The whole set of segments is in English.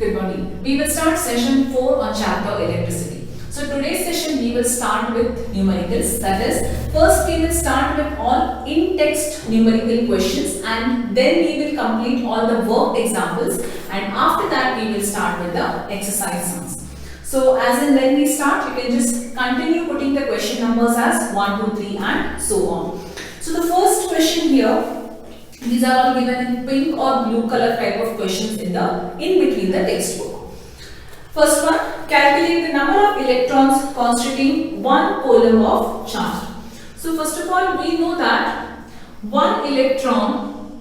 Good morning. We will start session 4 on chapter electricity. So today's session we will start with numericals. That is, first we will start with all in-text numerical questions and then we will complete all the worked examples, and after that we will start with the exercise sums. So as in when we start, you can just continue putting the question numbers as 1, 2, 3 and so on. So the first question here, these are all given in pink or blue color type of questions in between the textbook. First one, calculate the number of electrons constituting one coulomb of charge. So first of all, we know that one electron,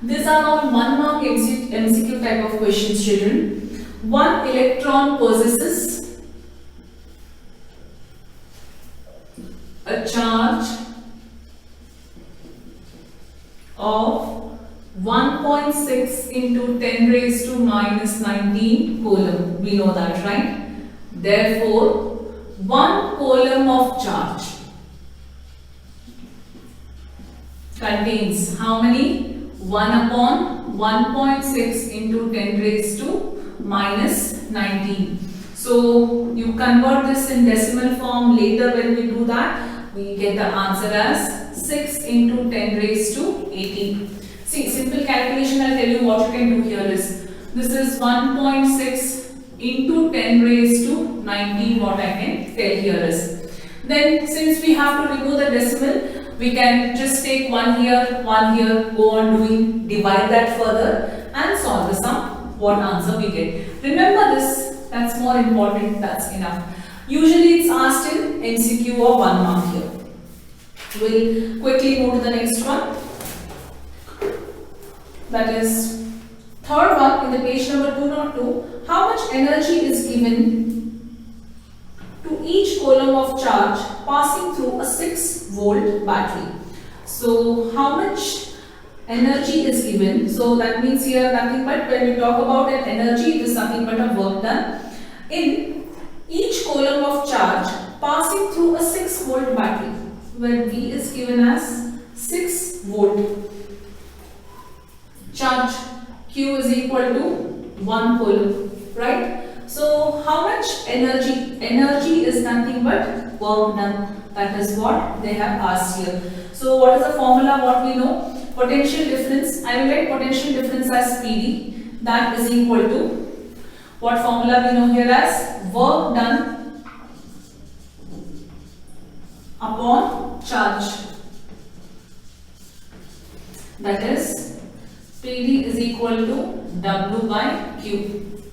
these are all 1 mark MCQ type of questions, children. One electron possesses a charge of 1.6 into 10 raised to minus 19 coulomb. We know that, right? Therefore, 1 coulomb of charge contains how many? 1 upon 1.6 into 10 raised to minus 19. So, you convert this in decimal form later when we do that. We get the answer as 6 into 10 raised to 18. See, simple calculation, I'll tell you what you can do here is, this is 1.6 into 10 raised to 19, what I can tell here is. Then since we have to remove the decimal, we can just take 1 here, go on doing, divide that further and solve the sum, what answer we get. Remember this, that's more important, that's enough. Usually it's asked in MCQ or 1 mark here. We'll quickly move to the next one. That is third one in the page number 202. How much energy is given to each coulomb of charge passing through a 6-volt battery? So how much energy is given? So that means here nothing but, when we talk about an energy, it is nothing but a work done in each coulomb of charge passing through a 6-volt battery, where V is given as 6 volt. Charge Q is equal to 1 coulomb, right? So how much energy? Energy is nothing but work done. That is what they have asked here. So what is the formula? What we know? Potential difference. I will write potential difference as PD. That is equal to what formula we know here as work done upon charge, that is PD is equal to W by Q.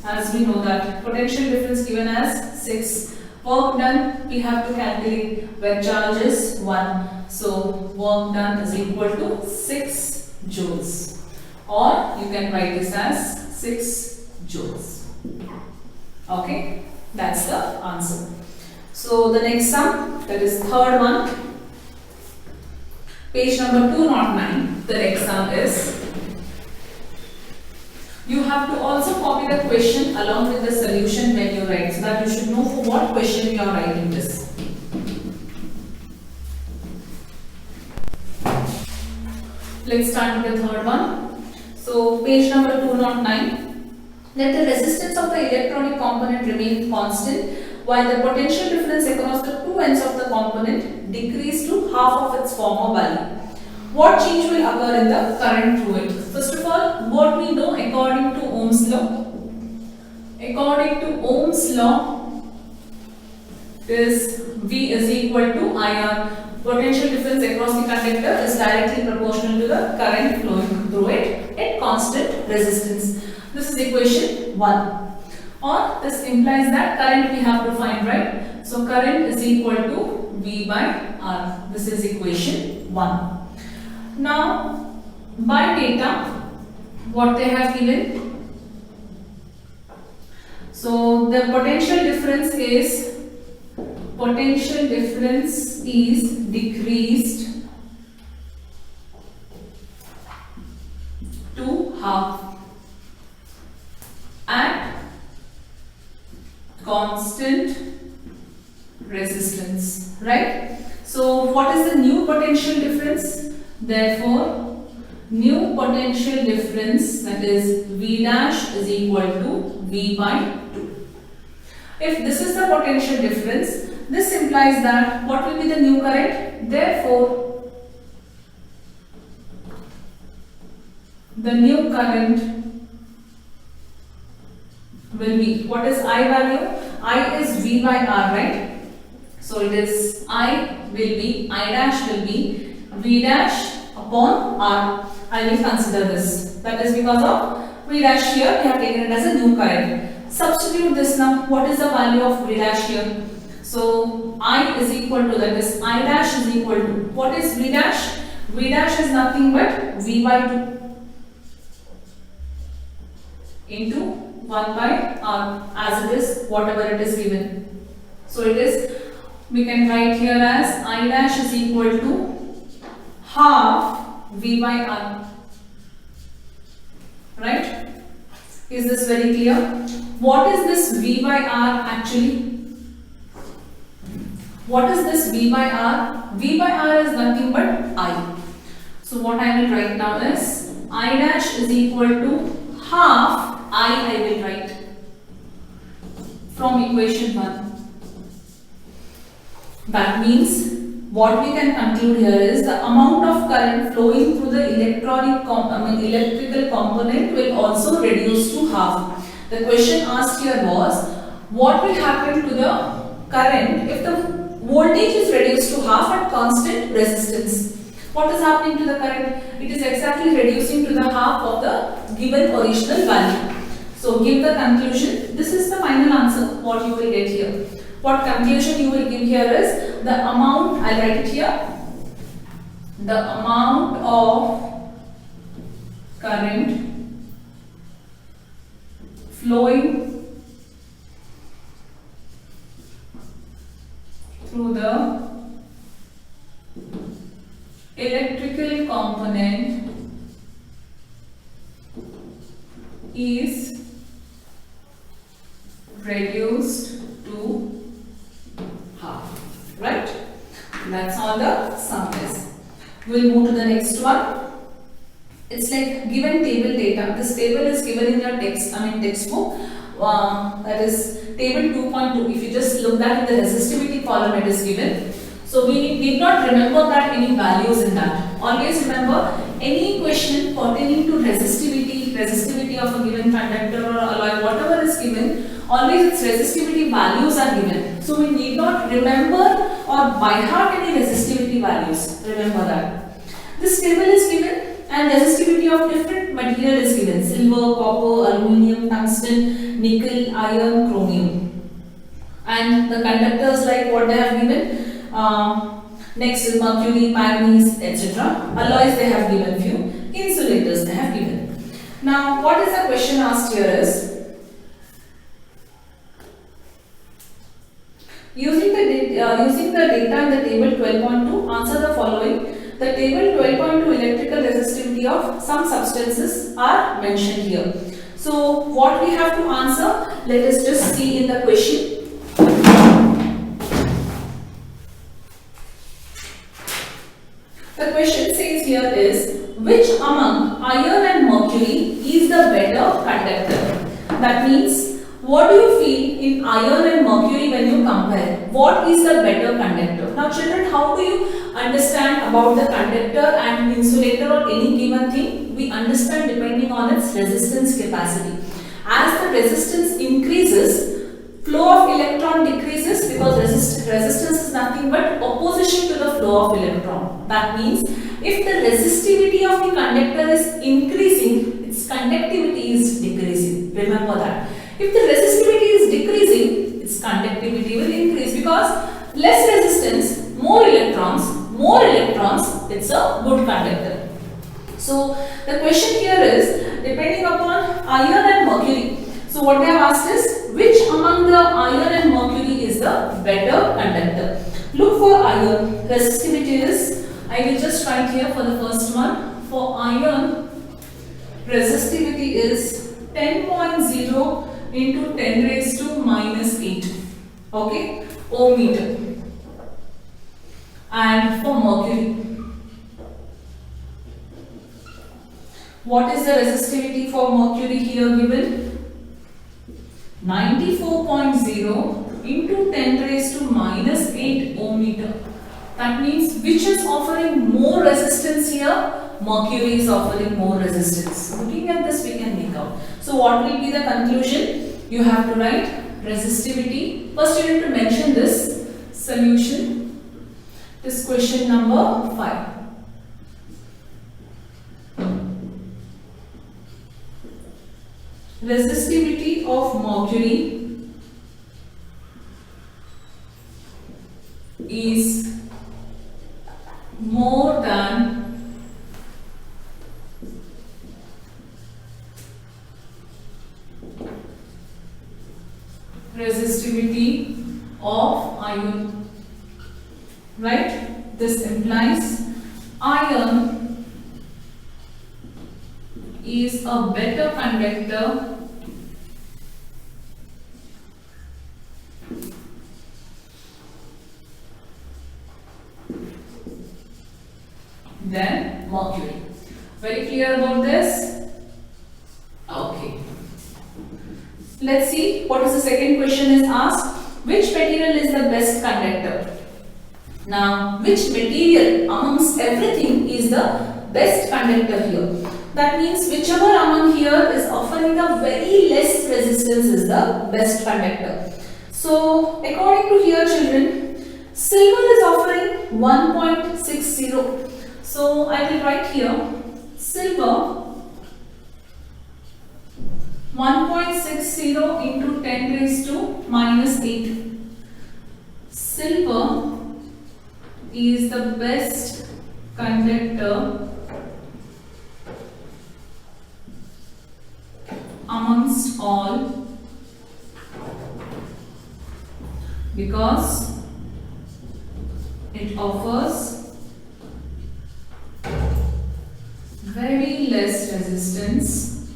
As we know that potential difference given as 6, work done we have to calculate where charge is 1, so work done is equal to 6 joules, or you can write this as 6 joules. Okay, that's the answer. So the next sum, that is third one, page number 209, the next sum is, you have to also copy the question along with the solution when you write, so that you should know for what question you are writing this. Let's start with the third one. So page number 209, let the resistance of the electronic component remain constant while the potential difference across the two ends of the component decrease to half of its former value. What change will occur in the current through it? First of all, what we know according to Ohm's law? According to Ohm's law is V is equal to IR. Potential difference across the conductor is directly proportional to the current flowing through it at constant resistance. This is equation 1. Or this implies that current we have to find, right? So current is equal to V by R. This is equation 1. Now by data, what they have given, so the potential difference is decreased to half at constant resistance, right? So what is the new potential difference? Therefore, new potential difference, that is V dash is equal to V by 2. If this is the potential difference, this implies that what will be the new current? Therefore, the new current will be, what is I value? I is V by R, right? So it is I dash will be V dash upon R. I will consider this. That is because of V dash here, we have taken it as a new current. Substitute this now. What is the value of V dash here? So I is equal to, that is I dash is equal to, what is V dash? V dash is nothing but V by 2 into 1 by R, as it is, whatever it is given. So it is, we can write here as I dash is equal to half V by R. Right? Is this very clear? What is this V by R actually? What is this V by R? V by R is nothing but I. So what I will write now is I dash is equal to half I will write from equation 1. That means what we can conclude here is the amount of current flowing through the electrical component will also reduce to half. The question asked here was, what will happen to the current if the voltage is reduced to half at constant resistance? What is happening to the current? It is exactly reducing to the half of the given original value. So give the conclusion. This is the final answer what you will get here. What conclusion you will give here is the amount, I'll write it here, the amount of current flowing through the electrical component is reduced to half, right? That's all the sum is. We'll move to the next one. It's like given table data. This table is given in your textbook. That is table 2.2. If you just look that in the resistivity column, it is given. So we need not remember that any values in that. Always remember any question pertaining to resistivity of a given conductor or alloy, whatever is given, always its resistivity values are given. So we need not remember or by heart any resistivity values. Remember that. This table is given and resistivity of different material is given. Silver, copper, aluminium, tungsten, nickel, iron, chromium. And the conductors like what they have given. Next is mercury, manganese, etc. Alloys they have given few. Insulators they have given. Now what is the question asked here is, using the data in the table 12.2, answer the following. The table 12.2 electrical resistivity of some substances are mentioned here. So what we have to answer, let us just see in the question. The question says here is, which among iron and mercury is the better conductor? That means, what do you feel in iron and mercury when you compare? What is the better conductor? Now children, how do you understand about the conductor and insulator or any given thing? We understand depending on its resistance capacity. As the resistance increases, flow of electron decreases because resistance is nothing but opposition to the flow of electron. That means if the resistivity of the conductor is increasing, its conductivity is decreasing. Remember that. If the resistivity is decreasing, its conductivity will increase because less resistance, more electrons, it's a good conductor. So the question here is depending upon iron and mercury. So what they have asked is, which among the iron and mercury is the better conductor? Look for iron. Resistivity is, I will just write here for the first one. For iron, resistivity is 10.0 into 10 raised to minus 8. Okay, ohm meter. And for mercury, What is the resistivity for mercury here given? 94.0 into 10 raised to minus 8 ohm meter. That means which is offering more resistance here? Mercury is offering more resistance. Looking at this, we can make out. So what will be the conclusion? You have to write resistivity. First you need to mention this solution. This question number 5. Resistivity of mercury is more than resistivity of iron, right? This implies iron is a better conductor than mercury. Very clear about this? Okay. Let's see what is the second question is asked. Which material is the best conductor? Now, which material amongst everything is the best conductor here? That means whichever among here is offering a very less resistance is the best conductor. So, according to here children, silver is offering 1.60. So, I will write here silver 1.60 into 10 raised to minus 8. Silver is the best conductor amongst all because it offers very less resistance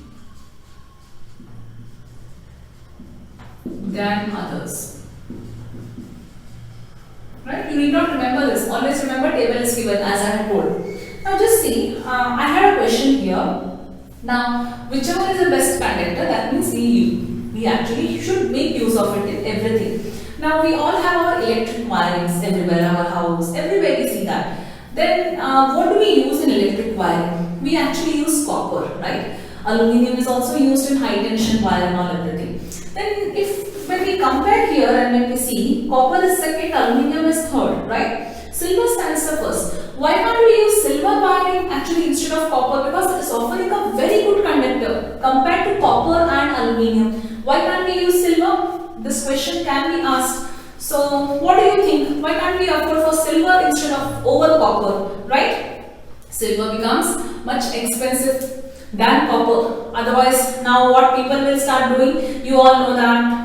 than others. Right? You need not remember this. Always remember table is given as I had told. Now just see, I had a question here. Now, whichever is the best conductor, that means we actually should make use of it in everything. Now, we all have our electric wirings everywhere, our house, everywhere we see that. Then, what do we use in electric wiring? We actually use copper, right? Aluminium is also used in high tension wire and all everything. Then, when we compare here and when we see, copper is second, aluminium is third, right? Silver stands the first. Why can't we use silver wiring actually instead of copper? Because it is offering a very good conductor compared to copper and aluminium. Why can't we use silver? This question can be asked. So, what do you think? Why can't we opt for silver instead of over copper, right? Silver becomes much expensive than copper. Otherwise, now what people will start doing? You all know that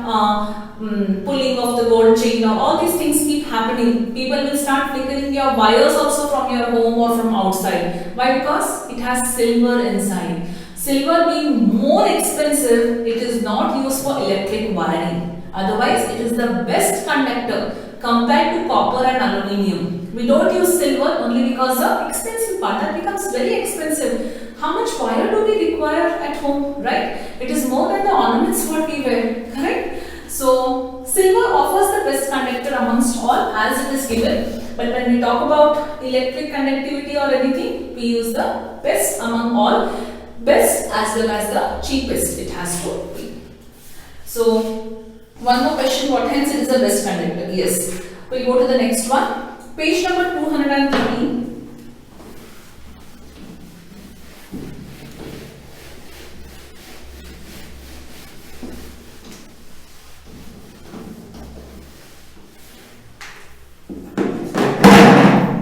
pulling of the gold chain or all these things keep happening. People will start flickering your wires also from your home or from outside. Why? Because it has silver inside. Silver being more expensive, it is not used for electric wiring. Otherwise, it is the best conductor compared to copper and aluminium. We don't use silver only because the expensive part that becomes very expensive. How much wire do we require at home, right? It is more than the ornaments what we wear, correct? So, silver offers the best conductor amongst all as it is given. But when we talk about electric conductivity or anything, we use the best among all, best as well as the cheapest it has to be. So, one more question, what hence it is the best conductor? Yes. We'll go to the next one. Page number 213.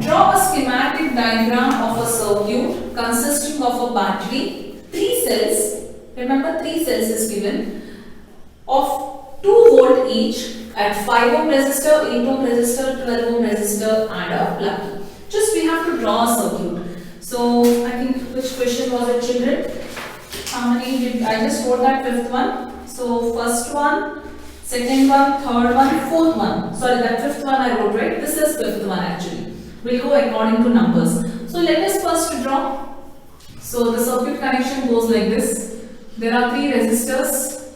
Draw a schematic diagram of a circuit consisting of a battery, 3 cells, remember 3 cells is given, of 2 volt each at 5 ohm resistor, 8 ohm resistor, 12 ohm resistor and a plug. Just we have to draw a circuit. So I think which question was it, children? How many did I just wrote that 5th one? So first one, second one, third one, fourth one. Sorry, that 5th one I wrote, right? This is 5th one actually. We'll go according to numbers. So let us first draw. So the circuit connection goes like this. There are 3 resistors.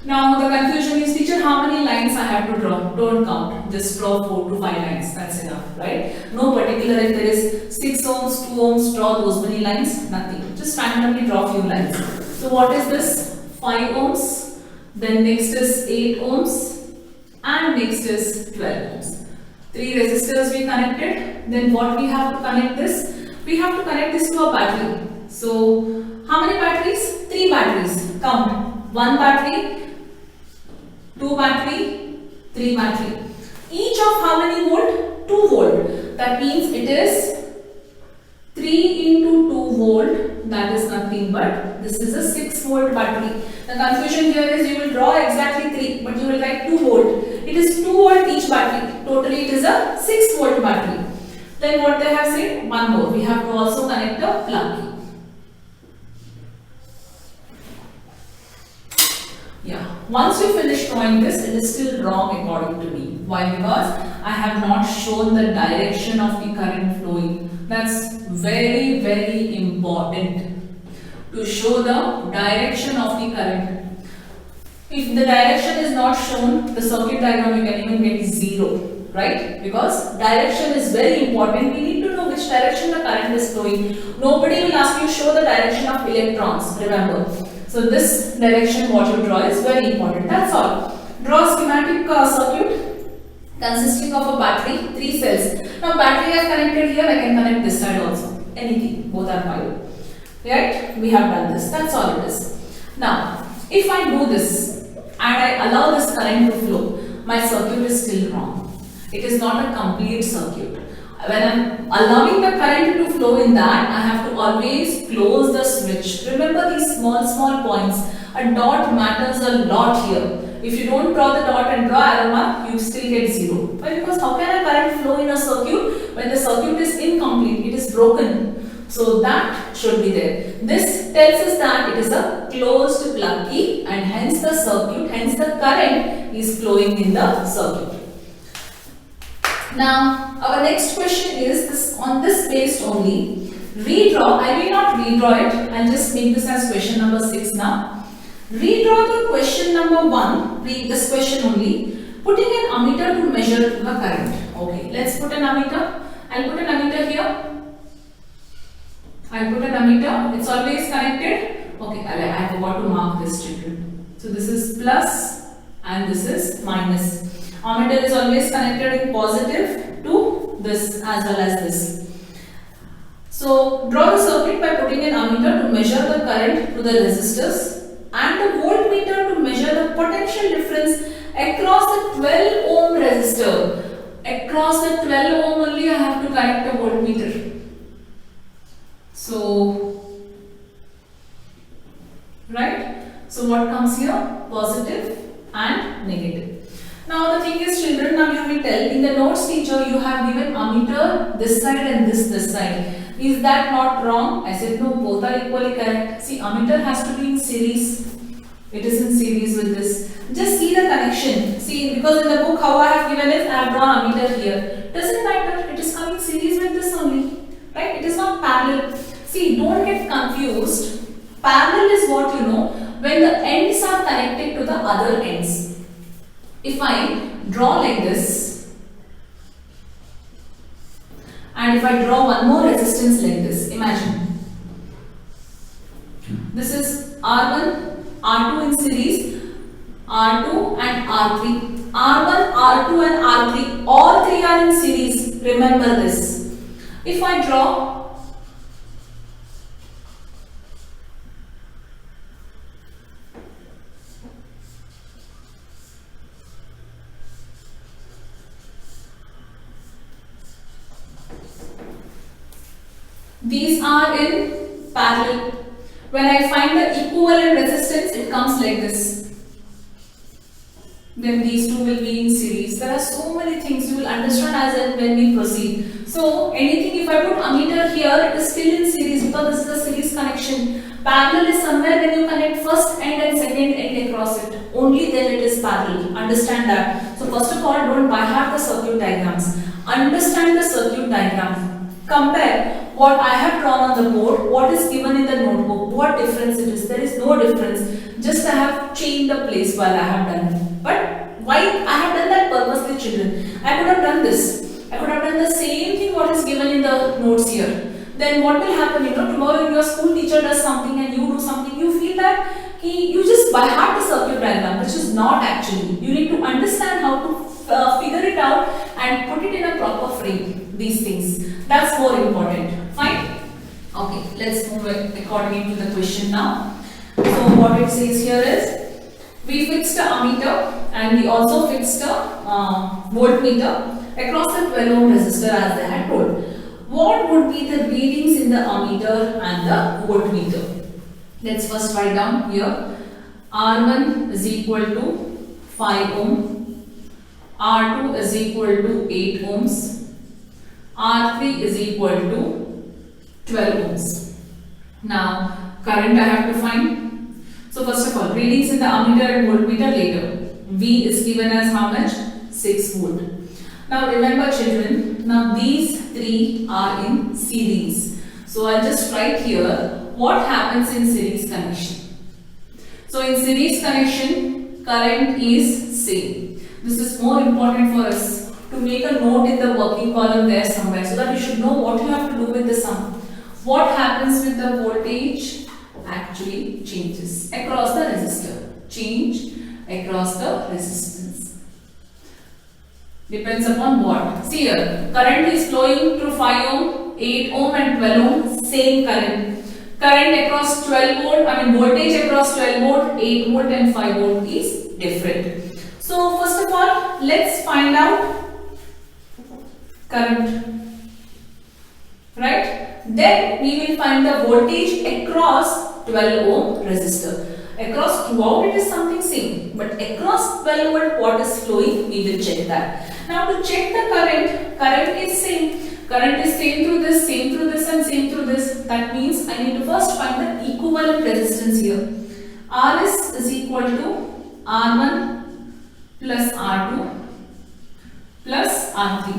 Now the confusion is, teacher, how many lines I have to draw? Don't count, just draw 4 to 5 lines, that's enough, right? No particular, if there is 6 ohms, 2 ohms, draw those many lines, nothing. Just randomly draw few lines. So what is this? 5 ohms, then next is 8 ohms, and next is 12 ohms. 3 resistors we connected. Then what we have to connect this? We have to connect this to a battery. So how many batteries? 3 batteries. Count. 1 battery, 2 battery, 3 battery. Each of how many volt? 2 volt. That means it is 3 into 2 volt. That is nothing but this is a 6 volt battery. The confusion here is you will draw exactly 3, but you will write 2 volt. It is 2 volt each battery. Totally it is a 6 volt battery. Then what they have said? One more. We have to also connect a plug key. Yeah. Once you finish drawing this, it is still wrong according to me. Why? Because I have not shown the direction of the current flowing. That's very, very important to show the direction of the current. If the direction is not shown, the circuit diagram you can even get 0, right? Because direction is very important. We need to know which direction the current is flowing. Nobody will ask you show the direction of electrons, remember. So this direction what you draw is very important. That's all. Draw a schematic circuit consisting of a battery, 3 cells. Now battery I have connected here, I can connect this side also. Anything, both are fine. Right? We have done this. That's all it is. Now, if I do this and I allow this current to flow, my circuit is still wrong. It is not a complete circuit. When I am allowing the current to flow in that, I have to always close the switch. Remember these small points. A dot matters a lot here. If you don't draw the dot and draw arrow mark, you still get 0. Why? Because how can a current flow in a circuit when the circuit is incomplete? It is broken. So that should be there. This tells us that it is a closed plug key and hence the circuit, hence the current is flowing in the circuit. Now, our next question is this on this based only. Redraw, I will not redraw it, I'll just make this as question number 6 now. Redraw the question number 1, read this question only, putting an ammeter to measure the current. Okay, let's put an ammeter. I'll put an ammeter here. I'll put an ammeter, it's always connected. Okay, I forgot to mark this, children. So this is plus and this is minus. Ammeter is always connected in positive to this as well as this. So draw the circuit by putting an ammeter to measure the current to the resistors and the voltmeter to measure the potential difference across the 12 ohm resistor. Across the 12 ohm only I have to connect a voltmeter. So, right? So what comes here? Positive and negative. Now the thing is, children, now you will tell in the notes teacher you have given ammeter this side and this side. Is that not wrong? I said no, both are equally correct. See, ammeter has to be in series. It is in series with this. Just see the connection. See, because in the book how I have given is I have drawn ammeter here. Doesn't matter. It is coming series with this only. Right? It is not parallel. See, don't get confused. Parallel is what you know when the ends are connected to the other ends. If I draw like this and if I draw one more resistance like this, imagine this is R1, R2 in series, R2 and R3. R1, R2 and R3, all 3 are in series. Remember this. If I draw these are in parallel. When I find the equivalent resistance, it comes like this. Then these two will be in series. There are so many things you will understand as and when we proceed. So anything, if I put ammeter here, it is still in series because this is a series connection. Parallel is somewhere when you connect first end and second end across it. Only then it is parallel. Understand that. So first of all, don't by heart the circuit diagrams. Understand the circuit diagram. compare what I have drawn on the board, what is given in the notebook, what difference it is. There is no difference, just I have changed the place while I have done it. But why I have done that purposely, children? I could have done this. I could have done the same thing what is given in the notes here. Then what will happen, tomorrow if your school teacher does something and you do something, you feel that you just by heart the circuit diagram, which is not actually. You need to understand how to figure it out and put it in a proper frame, these things. That's more important. Fine? Okay, let's move according to the question now. So what it says here is, we fixed a ammeter and we also fixed a voltmeter across the 12 ohm resistor as they had told. What would be the readings in the ammeter and the voltmeter? Let's first write down here. R1 is equal to 5 ohm, R2 is equal to 8 ohms, R3 is equal to 12 ohms. Now current I have to find. So first of all, readings in the ammeter and voltmeter later. V is given as how much? 6 volt. Now remember children, now these three are in series. So I'll just write here what happens in series connection. So in series connection, current is same. This is more important for us to make a note in the working column there somewhere, so that you should know what you have to do with the sum. What happens with the voltage actually changes across the resistor. Change across the resistance. Depends upon what. See here, current is flowing through 5 ohm, 8 ohm and 12 ohm, same current. Current across 12 volt, voltage across 12 volt, 8 volt and 5 volt is different. So first of all, let's find out current. Right? Then we will find the voltage across 12 ohm resistor. Across throughout it is something same, but across 12 volt what is flowing, we will check that. Now to check the current is same. Current is same through this and same through this. That means I need to first find the equivalent resistance here. Rs is equal to R1 plus R2 plus R3.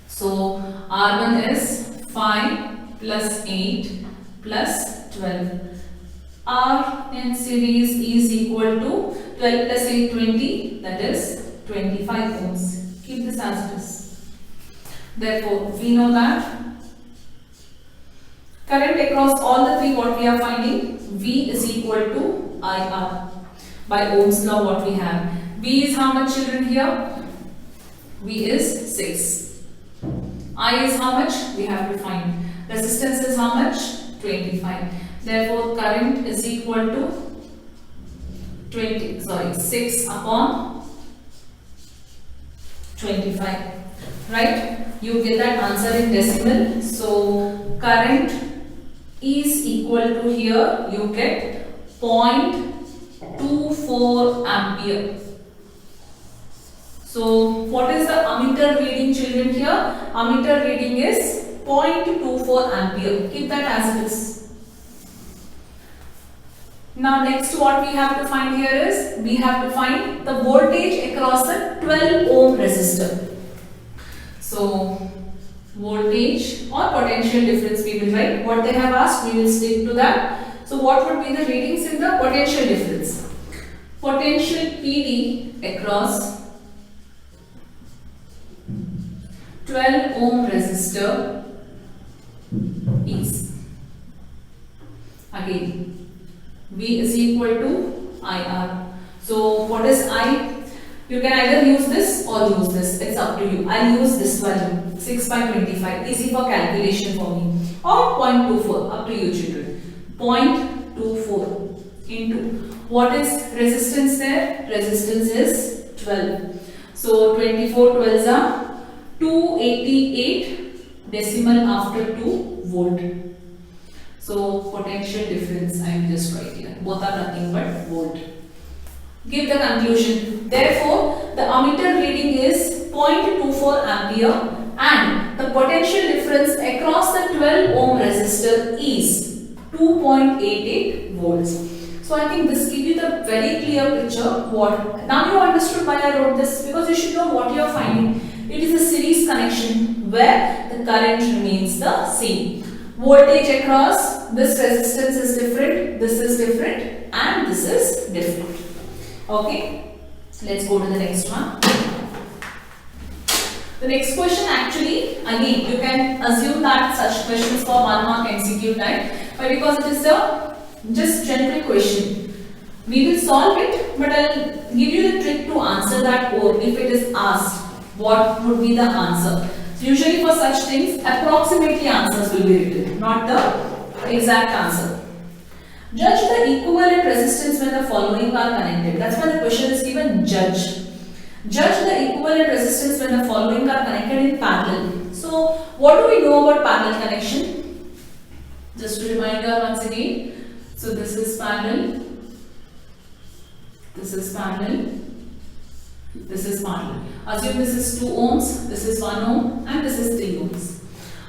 So R1 is 5 plus 8 plus 12. R in series is equal to 12 plus 8, 20, that is 25 ohms. Keep this as it is. Therefore, we know that current across all the three what we are finding, V is equal to IR. By Ohm's law what we have. V is how much children here? V is 6. I is how much? We have to find. Resistance is how much? 25. Therefore, current is equal to 6 upon 25. Right? You get that answer in decimal. So current is equal to, here you get 0.24 ampere. So what is the ammeter reading children here? Ammeter reading is 0.24 ampere. Keep that as it is. Now next what we have to find here is, we have to find the voltage across the 12 ohm resistor. So voltage or potential difference we will write. What they have asked, we will stick to that. So what would be the readings in the potential difference? Potential PD across 12 ohm resistor is, again, V is equal to IR. So what is I? You can either use this or use this. It's up to you. I'll use this value, 6 by 25. Easy for calculation for me. Or 0.24. Up to you children. 0.24 into, what is resistance there? Resistance is 12. So 24 12s are 288 decimal after 2 volt. So potential difference I am just right here. Both are nothing but volt. Give the conclusion. Therefore, the ammeter reading is 0.24 ampere and the potential difference across the 12 ohm resistor is 2.88 volts. So I think this gives you the very clear picture. What now you understood why I wrote this, because you should know what you are finding. It is a series connection where the the current remains the same. Voltage across, this resistance is different, this is different, and this is different. Okay, let's go to the next one. The next question, actually, again, you can assume that such questions for 1 mark MCQ type, but because it is a just general question, we will solve it, but I'll give you the trick to answer that, or if it is asked, what would be the answer. So usually for such things, approximately answers will be written, not the exact answer. Judge the equivalent resistance when the following are connected. That's why the question is given judge. Judge the equivalent resistance when the following are connected in parallel. So what do we know about parallel connection? Just to remind you once again. So this is parallel. This is parallel. This is parallel. Assume this is 2 ohms, this is 1 ohm, and this is 3 ohms.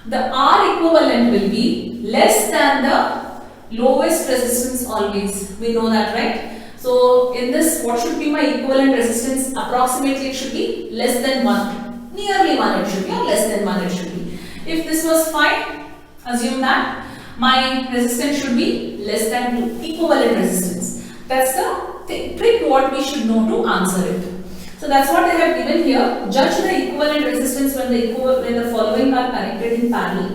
The R equivalent will be less than the lowest resistance always. We know that, right? So in this, what should be my equivalent resistance? Approximately it should be less than 1. Nearly 1 it should be, or less than 1 it should be. If this was 5, assume that my resistance should be less than 2. Equivalent resistance. That's the trick what we should know to answer it. So that's what they have given here. Judge the equivalent resistance when the following are connected in parallel.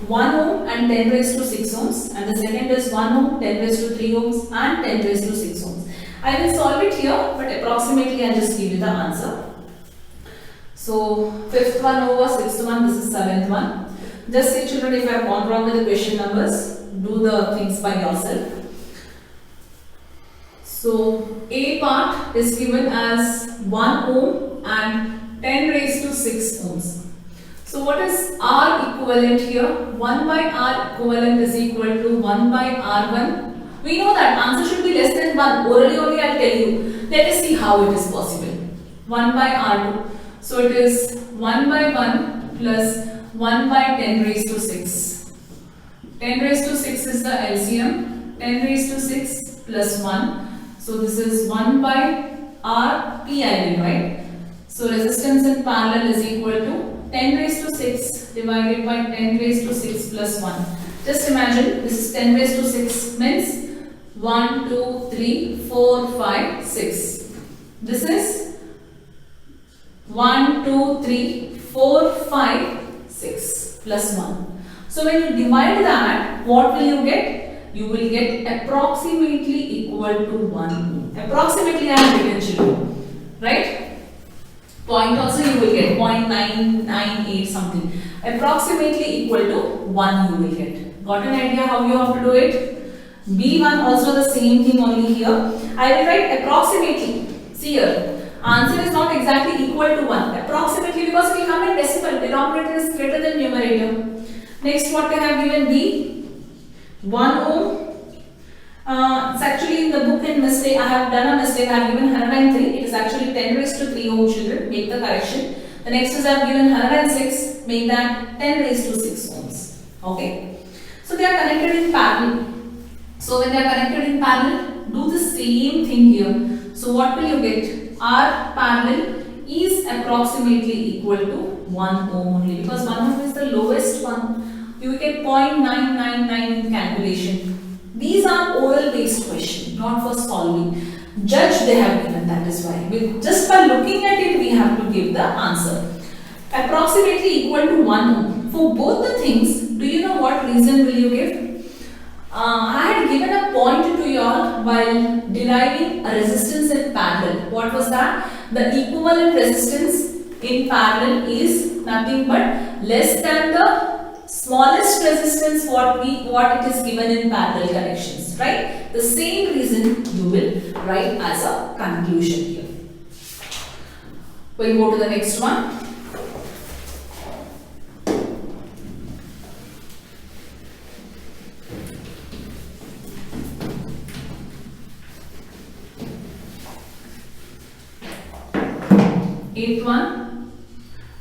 1 ohm and 10 raised to 6 ohms, and the second is 1 ohm, 10 raised to 3 ohms, and 10 raised to 6 ohms. I will solve it here, but approximately I'll just give you the answer. So 5th one over 6th one, this is 7th one. Just see children, if I have gone wrong with the question numbers, do the things by yourself. So A part is given as 1 ohm and 10 raised to 6 ohms. So what is R equivalent here? 1 by R equivalent is equal to 1 by R1. We know that answer should be less than 1. Orally only I'll tell you. Let us see how it is possible. 1 by R2. So it is 1 by 1 plus 1 by 10 raised to 6. 10 raised to 6 is the LCM. 10 raised to 6 plus 1. So this is 1 by R PI, right? So resistance in parallel is equal to 10 raised to 6 divided by 10 raised to 6 plus 1. Just imagine this is 10 raised to 6 means 1, 2, 3, 4, 5, 6. This is 1, 2, 3, 4, 5, 6 plus 1. So when you divide that, what will you get? You will get approximately equal to 1. Approximately I am written, children, right? Point also you will get 0.998 something. Approximately equal to 1 you will get. Got an idea how you have to do it? B1 also the same thing only here. I will write approximately. See here, answer is not exactly equal to 1. Approximately, because it will come in decimal. Denominator is greater than numerator. Next, what they have given B? 1 ohm. It's actually in the book in mistake. I have done a mistake. I have given 103. It is actually 10 raised to 3 ohm, children. Make the correction. The next is I have given 106. Make that 10 raised to 6 ohms. Okay. So they are connected in parallel. So when they are connected in parallel, do the same thing here. So what will you get? R parallel is approximately equal to 1 ohm only, because 1 ohm is the lowest one. You will get 0.999 in calculation. These are oral based questions, not for solving. Judge they have given, that is why. Just by looking at it, we have to give the answer. Approximately equal to 1 ohm. For both the things, do you know what reason will you give? I had given a point to you all while deriving a resistance in parallel. What was that? The equivalent resistance in parallel is nothing but less than the smallest resistance what it is given in parallel connections, right? The same reason you will write as a conclusion here. We'll go to the next one. Eighth one,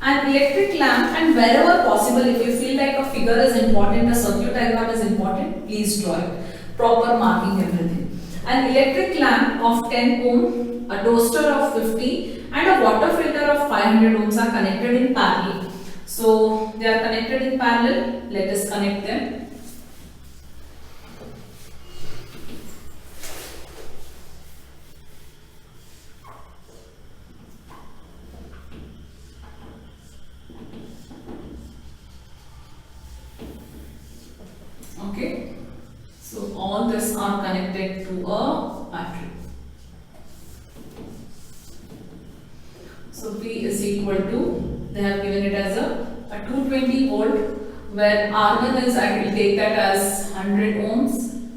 an electric lamp, and wherever possible, if you feel like a figure is important, a circuit diagram is important, please draw it. Proper marking everything. An electric lamp of 10 ohm, a toaster of 50 and a water filter of 500 ohms are connected in parallel. So they are connected in parallel. Let us connect them. Okay. So all this are connected to a battery. So P is equal to, they have given it as a 220 volt, where R1 is, I will take that as 100 ohms,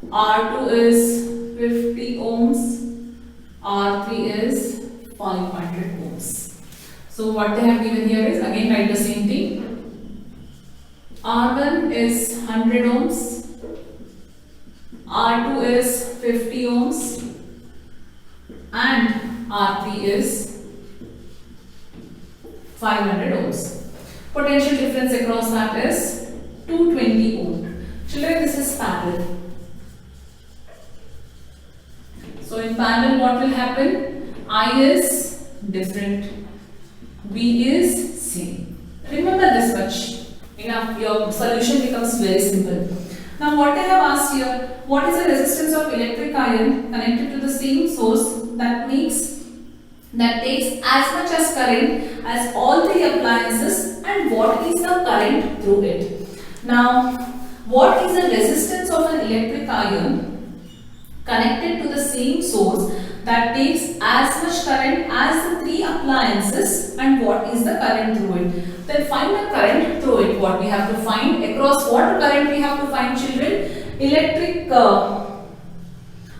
R2 is 50 ohms, R3 is 500 ohms. So what they have given here is, again write the same thing. R1 is 100 ohms, R2 is 50 ohms, and R3 is 500 ohms. Potential difference across that is 220 ohm. Children, this is parallel. So in parallel, what will happen? I is different, B is same. Remember this much. Enough, your solution becomes very simple. Now what I have asked here, what is the resistance of electric iron connected to the same source that takes as much as current as all three appliances, and what is the current through it? Now what is the resistance of an electric iron connected to the same source that takes as much current as the three appliances, and what is the current through it? Then find the current through it. What we have to find, across what current we have to find, children? Electric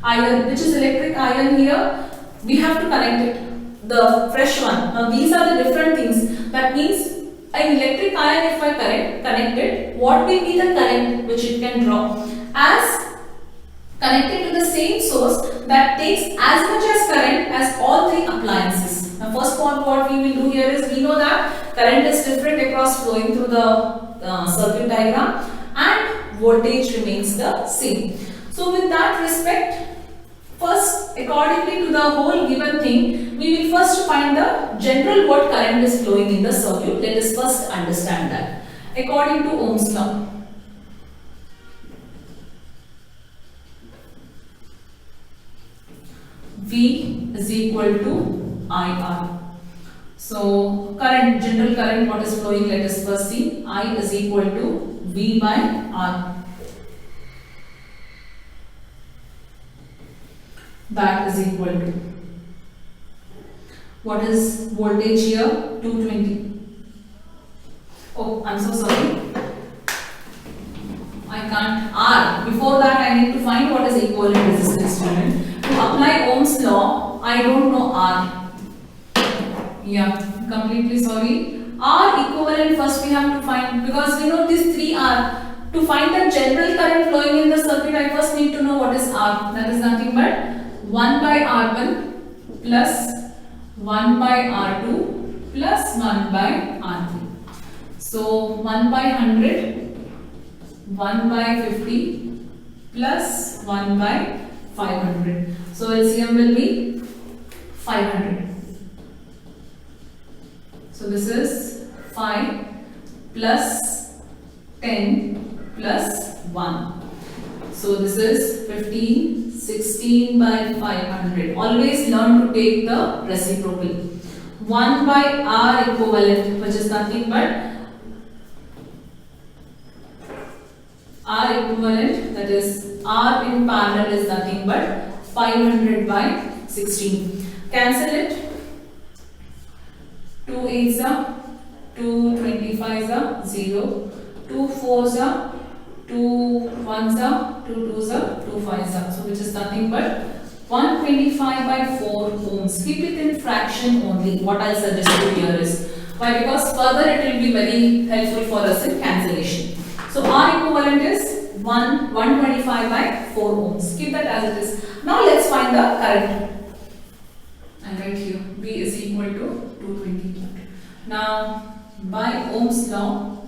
iron, which is electric iron here, we have to connect it, the fresh one. Now these are the different things. That means an electric iron, if I connect it, what will be the current which it can draw? As connected to the same source that takes as much as current as all three appliances. Now first point what we will do here is, we know that current is different across flowing through the circuit diagram, and voltage remains the same. So with that respect, first accordingly to the whole given thing, we will first find the general what current is flowing in the circuit. Let us first understand that. According to Ohm's law, V is equal to IR. So current, general current what is flowing, let us first see. I is equal to V by R. That is equal to, what is voltage here? 220. Oh, I'm so sorry. I can't. R. Before that I need to find what is equivalent resistance, student. To apply Ohm's law, I don't know R. Yeah, completely sorry. R equivalent first we have to find, because we know these three are. To find the general current flowing in the circuit, I first need to know what is R. That is nothing but 1 by R1 plus 1 by R2 plus 1 by R3. So 1 by 100, 1 by 50 plus 1 by 500. So LCM will be 500. So this is 5 plus 10 plus 1. So this is 15, 16 by 500. Always learn to take the reciprocal. 1 by R equivalent, which is nothing but R equivalent, that is R in parallel is nothing but 500 by 16. Cancel it. 2 8s are 2 25s are 0. 2 4s are 2 1s are 2 2s are 2 5s are. So which is nothing but 125 by 4 ohms. Keep it in fraction only. What I suggest you here is, why? Because further it will be very helpful for us in cancellation. So R equivalent is 125 by 4 ohms. Keep that as it is. Now let's find the current. And right here, V is equal to 220 volt. Now by Ohm's law,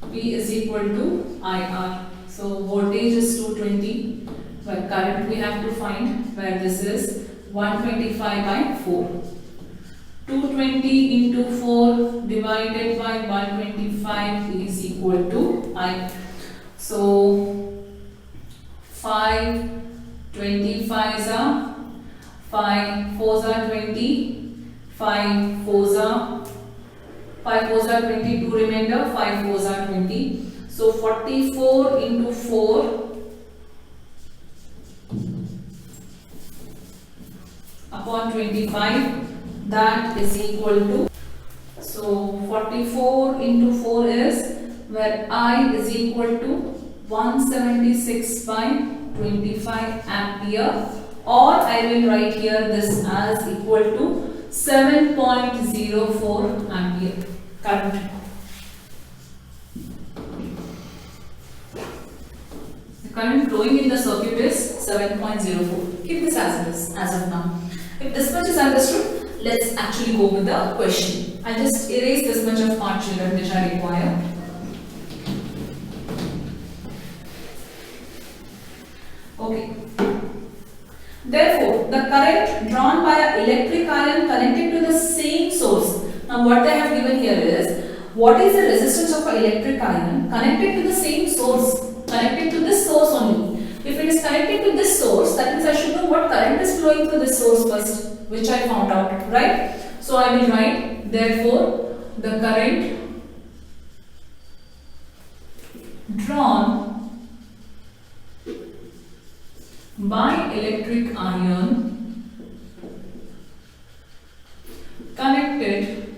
V is equal to IR. So voltage is 220, but current we have to find, where this is 125 by 4. 220 into 4 divided by 125 is equal to I. So 5 25s are 5 4s are 20, 5 4s are 22 remainder, 5 4s are 20. So 44 into 4 upon 25, that is equal to, so 44 into 4 is, where I is equal to 176 by 25 ampere, or I will write here this as equal to 7.04 ampere current. The current flowing in the circuit is 7.04. Keep this as it is as of now. If this much is understood, let's actually go with the question. I'll just erase this much of part, children, which I require. Okay. Therefore, the current drawn by an electric iron connected to the same source. Now, what they have given here is, what is the resistance of an electric iron connected to the same source? Connected to this source only. If it is connected to this source, that means I should know what current is flowing through this source first, which I found out, right? So I will write, therefore, the current drawn by electric iron connected,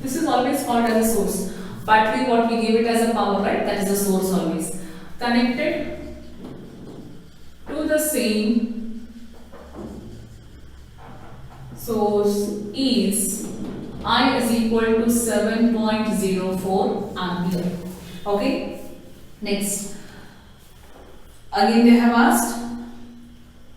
this is always called as a source. Battery, what we give it as a power, right? That is a source always. Connected to the same source is I is equal to 7.04 ampere. Okay. Next. Again they have asked,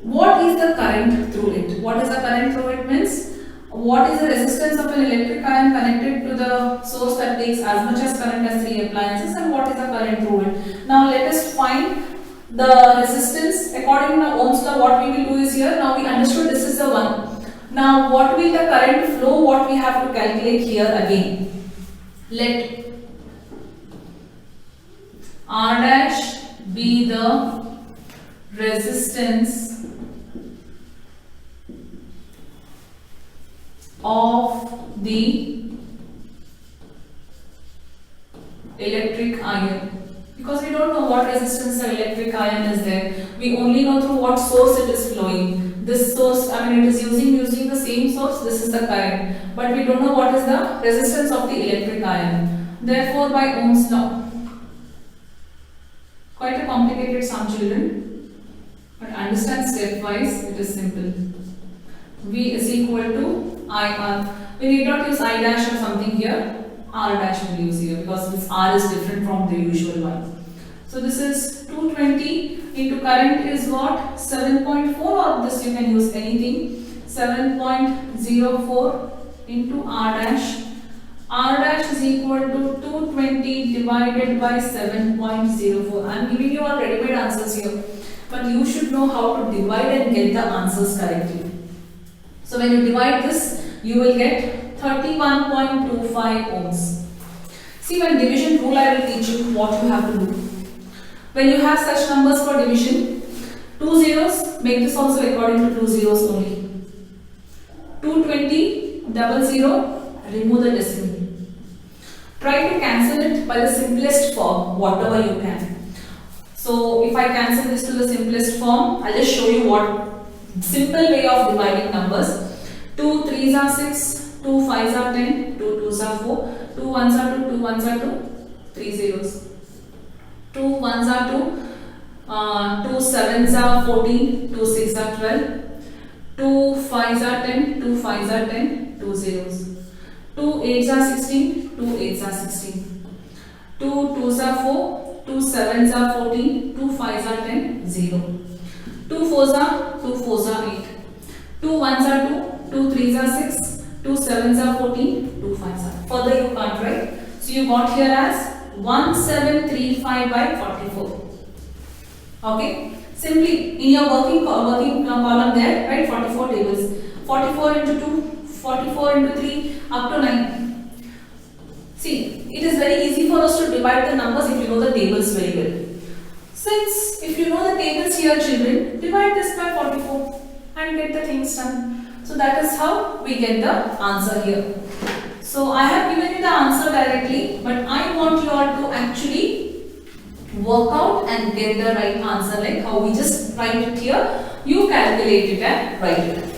what is the current through it? What is the current through it means? What is the resistance of an electric iron connected to the source that takes as much as current as 3 appliances, and what is the current through it? Now let us find the resistance according to Ohm's law. What we will do is, here now we understood this is the one. Now what will the current flow, what we have to calculate here again. Let R dash be the resistance of the electric iron, because we don't know what resistance the electric iron is there. We only know through what source it is flowing. This source, I mean, it is using the same source. This is the current, but we don't know what is the resistance of the electric iron. Therefore, by Ohm's law, quite a complicated sum, children, but understand stepwise. It is simple. V is equal to IR. We need not use I dash or something here. R dash will use here, because this R is different from the usual one. So this is 220 into current is what? 7.4, or this you can use anything. 7.04 into R dash. R dash is equal to 220 divided by 7.04. I am giving you all ready-made answers here, but you should know how to divide and get the answers correctly. So when you divide this, you will get 31.25 ohms. See, when division rule, I will teach you what you have to do. When you have such numbers for division, 2 zeros, make this also according to 2 zeros only. 220, double zero, remove the decimal. Try to cancel it by the simplest form, whatever you can. So if I cancel this to the simplest form, I'll just show you what simple way of dividing numbers. 2 3s are 6, 2 5s are 10, 2 2s are 4, 2 1s are 2, 2 1s are 2, 3 zeros. 2 1s are 2, 2 7s are 14, 2 6s are 12, 2 5s are 10, 2 5s are 10, 2 zeros. 2 8s are 16, 2 8s are 16. 2 2s are 4, 2 7s are 14, 2 5s are 10, 0. 2 4s are 2 4s are 8. 2 1s are 2, 2 3s are 6, 2 7s are 14, 2 5s are. Further you can't write. So you got here as 1735 by 44. Okay. Simply in your working column there, write 44 tables. 44 into 2, 44 into 3, up to 9. See, it is very easy for us to divide the numbers if you know the tables very well. Since if you know the tables here, children, divide this by 44 and get the things done. So that is how we get the answer here. So I have given you the answer directly, but I want you all to actually work out and get the right answer, like how we just write it here. You calculate it and write it.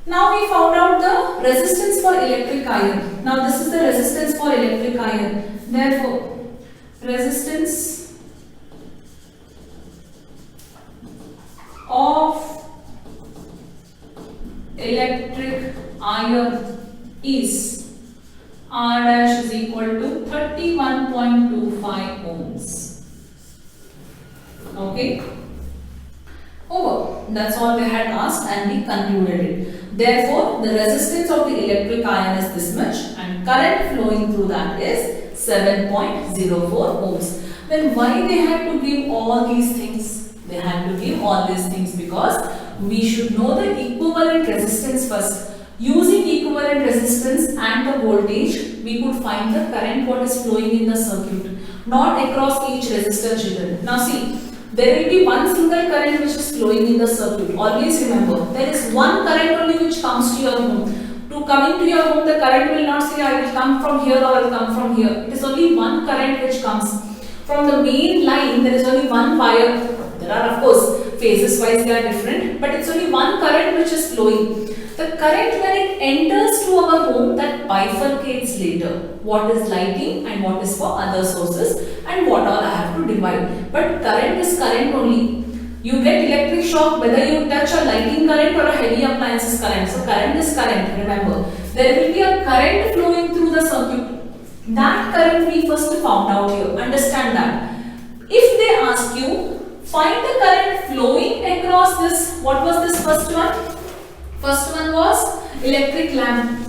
Now we found out the resistance for electric iron. Now this is the resistance for electric iron. Therefore, resistance of electric iron is R dash is equal to 31.25 ohms. Okay. Over. That's all they had asked and we concluded it. Therefore, the resistance of the electric iron is this much and current flowing through that is 7.04 ohms. Then why they had to give all these things? They had to give all these things because we should know the equivalent resistance first. Using equivalent resistance and the voltage, we could find the current what is flowing in the circuit, not across each resistor, children. Now see, there will be one single current which is flowing in the circuit. Always remember, there is one current only which comes to your home. To coming to your home, the current will not say I will come from here or I will come from here. It is only one current which comes. From the main line, there is only one wire. There are of course phases wise they are different, but it's only one current which is flowing. The current when it enters to our home, that bifurcates later. What is lighting and what is for other sources and what all I have to divide. But current is current only. You get electric shock whether you touch a lighting current or a heavy appliances current. So current is current, remember. There will be a current flowing through the circuit. That current we first found out here. Understand that. If they ask you, find the current flowing across this. What was this first one? First one was electric lamp.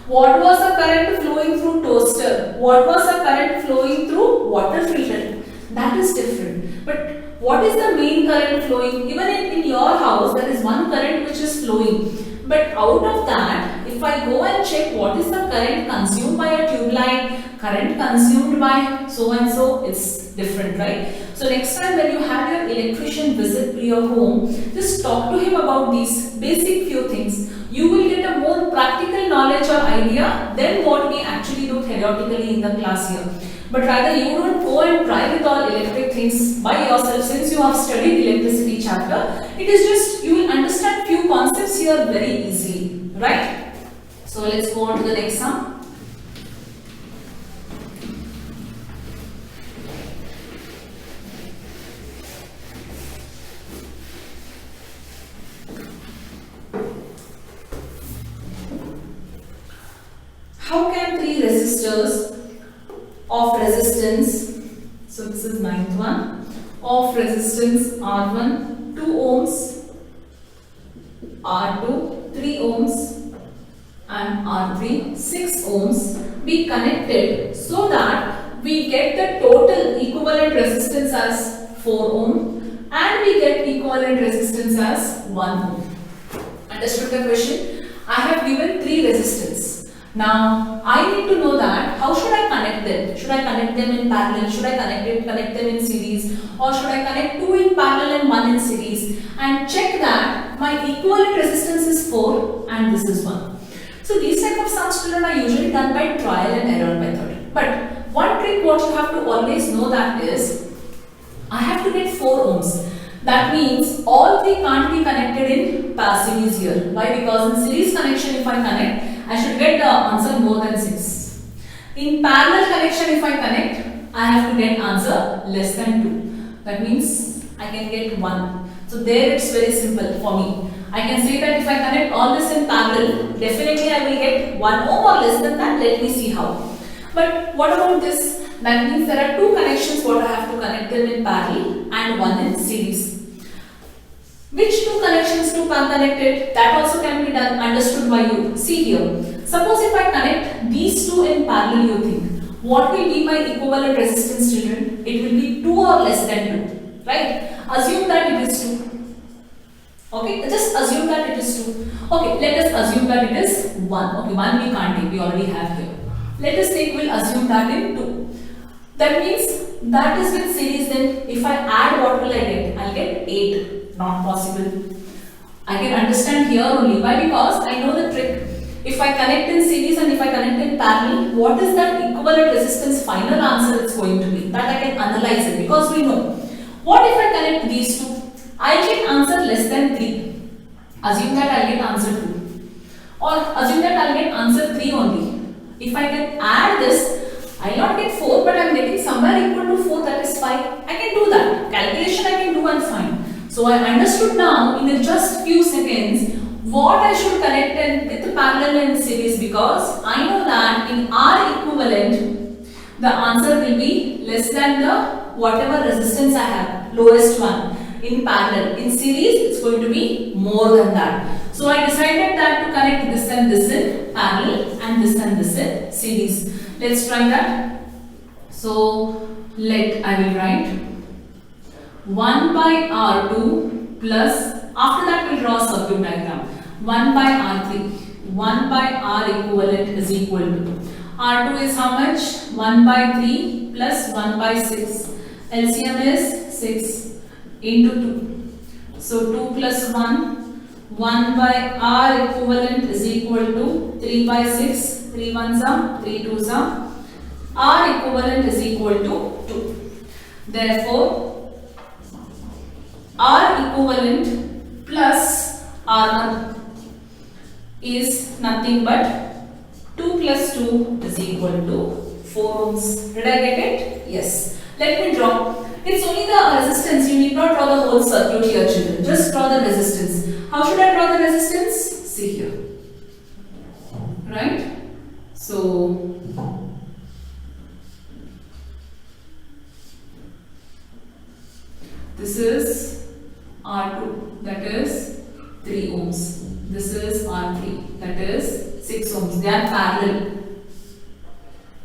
What was the current flowing through toaster? What was the current flowing through water filter? That is different. But what is the main current flowing? Even in your house, there is one current which is flowing. But out of that, if I go and check what is the current consumed by a tube light, current consumed by so and so, it's different, right? So next time when you have your electrician visit to your home, just talk to him about these basic few things. You will get a more practical knowledge or idea than what we actually do theoretically in the class here. But rather you don't go and try with all electric things by yourself since you have studied electricity chapter. It is just you will understand few concepts here very easily, right? So let's go on to the next sum. How can three resistors of resistance, so this is ninth one, of resistance R1 2 ohms, R2 3 ohms and R3 6 ohms be connected so that we get the total equivalent resistance as 4 ohm and we get equivalent resistance as 1 ohm. Understood the question? I have given three resistors. Now, I need to know that how should I connect them? Should I connect them in parallel? Should I connect them in series? Or should I connect two in parallel and one in series? And check that my equivalent resistance is 4 and this is 1. So, these type of sums, children, are usually done by trial and error method. But one trick what you have to always know that is, I have to get 4 ohms. That means all three can't be connected in series here. Why? Because in series connection if I connect, I should get the answer more than 6. In parallel connection if I connect, I have to get answer less than 2. That means I can get 1. So there it's very simple for me. I can say that if I connect all this in parallel, definitely I will get 1 ohm or less than that. Let me see how. But what about this? That means there are two connections what I have to connect them in parallel and one in series. Which two connections to are connected? That also can be done, understood by you. See here. Suppose if I connect these two in parallel, you think, what will be my equivalent resistance, children? It will be 2 or less than 2. Right? Assume that it is 2. Okay, just assume that it is 2. Okay, let us assume that it is 1. Okay, 1 we can't take, we already have here. Let us take, we'll assume that in 2. That means that is with series, then if I add, what will I get? I'll get 8. Not possible. I can understand here only. Why? Because I know the trick. If I connect in series and if I connect in parallel, what is that equivalent resistance final answer it's going to be? That I can analyze it because we know. What if I connect these two? I'll get answer less than 3. Assume that I'll get answer 2. Or assume that I'll get answer 3 only. If I can add this, I'll not get 4, but I'm getting somewhere equal to 4, that is 5. I can do that. Calculation I can do and find. So I understood now in just few seconds what I should connect in with the parallel and series, because I know that in R equivalent the answer will be less than the whatever resistance I have, lowest one. In parallel, in series it's going to be more than that. So I decided that to connect this and this in parallel and this in series. Let's try that. So I will write 1 by R2 plus, after that we'll draw a circuit diagram. 1 by R3, 1 by R equivalent is equal to, R2 is how much? 1 by 3 plus 1 by 6. LCM is 6 into 2. So 2 plus 1, 1 by R equivalent is equal to 3 by 6, 3 1s are, 3 2s are. R equivalent is equal to 2. Therefore, R equivalent plus R1 is nothing but 2 plus 2 is equal to 4 ohms. Did I get it? Yes. Let me draw. It's only the resistance. You need not draw the whole circuit here, children. Just draw the resistance. How should I draw the resistance? See here. Right? So, this is R2, that is 3 ohms. This is R3, that is 6 ohms. They are parallel.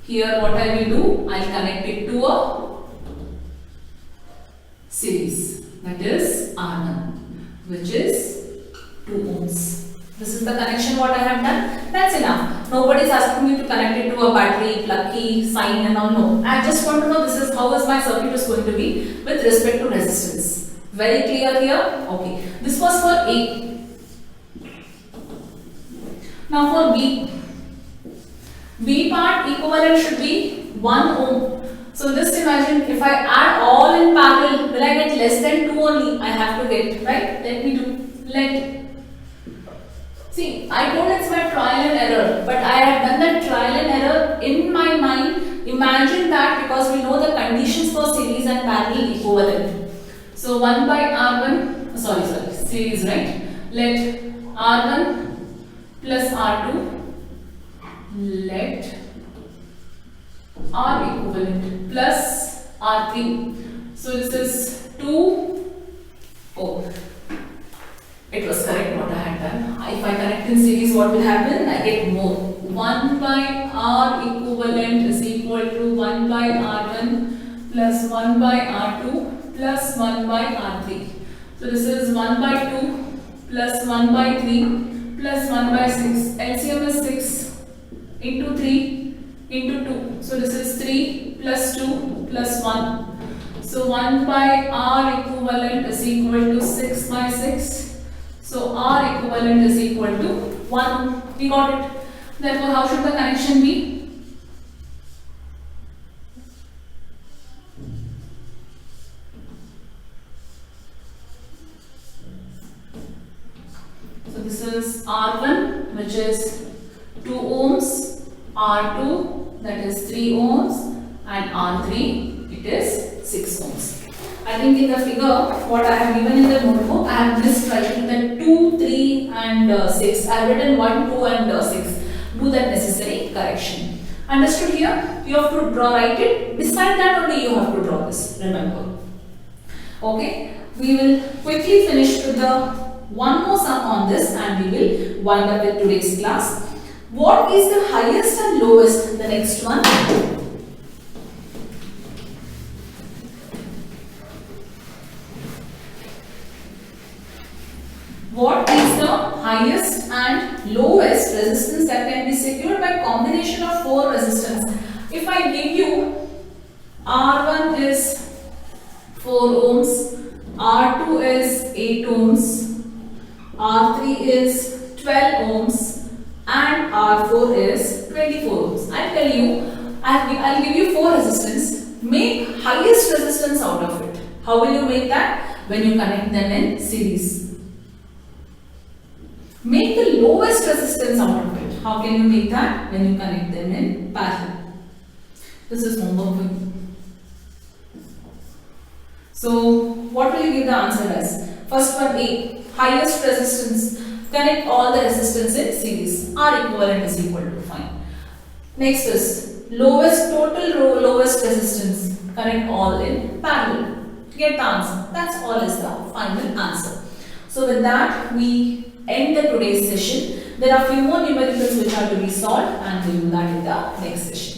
Here what I will do, I will connect it to a series, that is R1, which is 2 ohms. This is the connection what I have done. That's enough. Nobody is asking me to connect it to a battery, plug key, sign and all. No. I just want to know this is how is my circuit is going to be with respect to resistance. Very clear here? Okay. This was for A. Now for B. B part equivalent should be 1 ohm. So just imagine if I add all in parallel, will I get less than 2 only? I have to get, right? Let me do. See, I told it's my trial and error, but I have done that trial and error in my mind. Imagine that because we know the conditions for series and parallel equivalent. So 1 by R1, series, right? Let R1 plus R2, let R equivalent plus R3. So this is 2. Oh, it was correct what I had done. If I connect in series, what will happen? I get more. 1 by R equivalent is equal to 1 by R1 plus 1 by R2 plus 1 by R3. So this is 1 by 2 plus 1 by 3 plus 1 by 6. LCM is 6 into 3 into 2. So this is 3 plus 2 plus 1. So 1 by R equivalent is equal to 6 by 6. So R equivalent is equal to 1. We got it. Therefore, how should the connection be? So this is R1, which is 2 ohms, R2, that is 3 ohms, and R3, it is 6 ohms. I think in the figure, what I have given in the notebook, I have missed writing the 2, 3 and 6. I have written 1, 2 and 6. Do that necessary correction. Understood here? You have to write it. Beside that only you have to draw this. Remember. Okay. We will quickly finish with the one more sum on this and we will wind up with today's class. What is the highest and lowest? The next one. What is the highest and lowest resistance that can be secured by combination of 4 resistance? If I give you R1 is 4 ohms, R2 is 8 ohms, R3 is 12 ohms, and R4 is 24 ohms. I tell you, I'll give you 4 resistance. Make highest resistance out of it. How will you make that? When you connect them in series. Make the lowest resistance out of it. How can you make that? When you connect them in parallel. This is homework for you. So, what will you give the answer as? First one, A. Highest resistance. Connect all the resistance in series. R equivalent is equal to. Fine. Next is lowest total lowest resistance. Connect all in parallel. Get the answer. That's all is the final answer. So with that we end the today's session. There are few more numericals which are to be solved and we will do that in the next session.